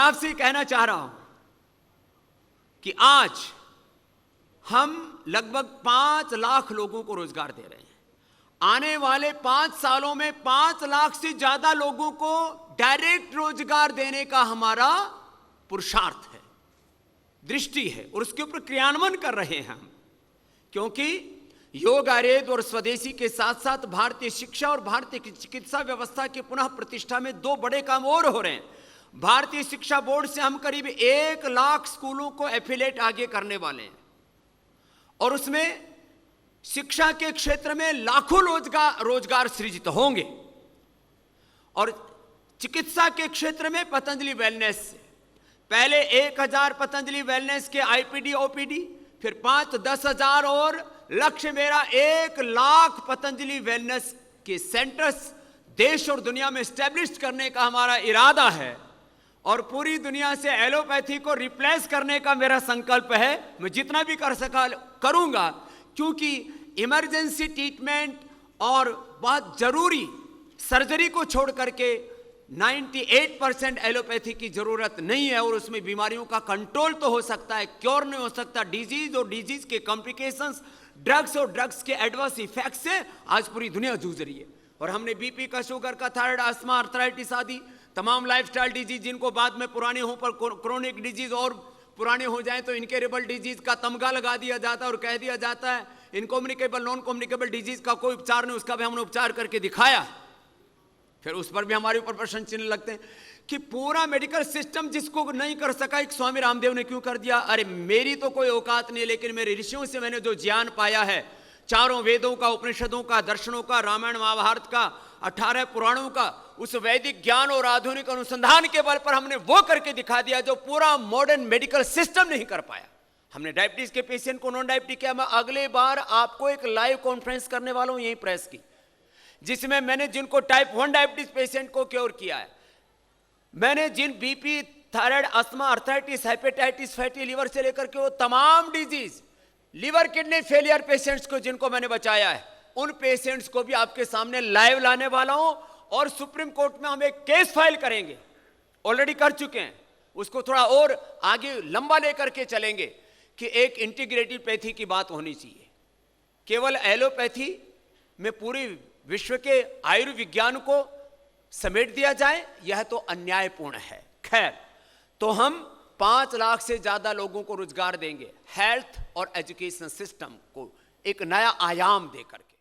आपसे कहना चाह रहा हूं कि आज हम लगभग 5 लाख लोगों को रोजगार दे रहे हैं। आने वाले 5 सालों में 5 लाख से ज्यादा लोगों को डायरेक्ट रोजगार देने का हमारा पुरुषार्थ है, दृष्टि है, और उसके ऊपर क्रियान्वयन कर रहे हैं हम। क्योंकि योग आयुर्वेद और स्वदेशी के साथ साथ भारतीय शिक्षा और भारतीय चिकित्सा व्यवस्था की पुनः प्रतिष्ठा में 2 बड़े काम और हो रहे हैं। भारतीय शिक्षा बोर्ड से हम करीब 1 लाख स्कूलों को एफिलिएट आगे करने वाले हैं, और उसमें शिक्षा के क्षेत्र में लाखों रोजगार सृजित होंगे। और चिकित्सा के क्षेत्र में पतंजलि वेलनेस से पहले 1000 पतंजलि वेलनेस के आईपीडी ओपीडी, फिर 5-10 हजार, और लक्ष्य मेरा 1 लाख पतंजलि वेलनेस के सेंटर्स देश और दुनिया में स्टैब्लिश करने का हमारा इरादा है। और पूरी दुनिया से एलोपैथी को रिप्लेस करने का मेरा संकल्प है। मैं जितना भी कर सका करूंगा, क्योंकि इमरजेंसी ट्रीटमेंट और बहुत जरूरी सर्जरी को छोड़ करके 98% एलोपैथी की जरूरत नहीं है, और उसमें बीमारियों का कंट्रोल तो हो सकता है, क्योर नहीं हो सकता। डिजीज और डिजीज के कॉम्प्लिकेशंस, ड्रग्स और ड्रग्स के एडवर्स इफेक्ट से आज पूरी दुनिया जूझ रही है। और हमने बीपी का, शुगर का, थायराइड, अस्थमा, आर्थराइटिस आदि तमाम लाइफस्टाइल डिजीज, जिनको बाद में पुराने हो पर क्रोनिक डिजीज और पुराने हो जाएं तो इनकेरेबल डिजीज का तमगा लगा दिया जाता है और कह दिया जाता है इनकम्युनिकेबल, नॉन कम्युनिकेबल डिजीज का कोई उपचार नहीं, उसका भी हमने उपचार करके दिखाया। फिर उस पर भी हमारे ऊपर प्रश्न चिन्ह लगते हैं कि पूरा मेडिकल सिस्टम जिसको नहीं कर सका, एक स्वामी रामदेव ने क्यों कर दिया। अरे मेरी तो कोई औकात नहीं, लेकिन मेरे ऋषियों से मैंने जो ज्ञान पाया है, चारों वेदों का, उपनिषदों का, दर्शनों का, रामायण महाभारत का, 18 पुराणों का, उस वैदिक ज्ञान और आधुनिक अनुसंधान के बल पर हमने वो करके दिखा दिया जो पूरा मॉडर्न मेडिकल सिस्टम नहीं कर पाया। हमने डायबिटीज के पेशेंट को नॉन डायबिटिक किया। मैं अगले बार आपको एक लाइव कॉन्फ्रेंस करने वाला हूं यही प्रेस की, जिसमें मैंने जिनको टाइप 1 डायबिटीज पेशेंट को क्योर किया है, मैंने जिन BP, thyroid, asthma, arthritis, hepatitis, fatty liver से लेकर के वो तमाम disease, liver kidney failure patients को जिनको मैंने बचाया है, उन पेशेंट्स को भी आपके सामने लाइव लाने वाला हूं। और सुप्रीम कोर्ट में हम एक केस फाइल करेंगे, ऑलरेडी कर चुके हैं, उसको थोड़ा और आगे लंबा लेकर के चलेंगे कि एक इंटीग्रेटिव पैथी की बात होनी चाहिए। केवल एलोपैथी में पूरी विश्व के आयुर्विज्ञान को समेट दिया जाए, यह तो अन्यायपूर्ण है। खैर, तो हम 5 लाख से ज्यादा लोगों को रोजगार देंगे, हेल्थ और एजुकेशन सिस्टम को एक नया आयाम देकर के।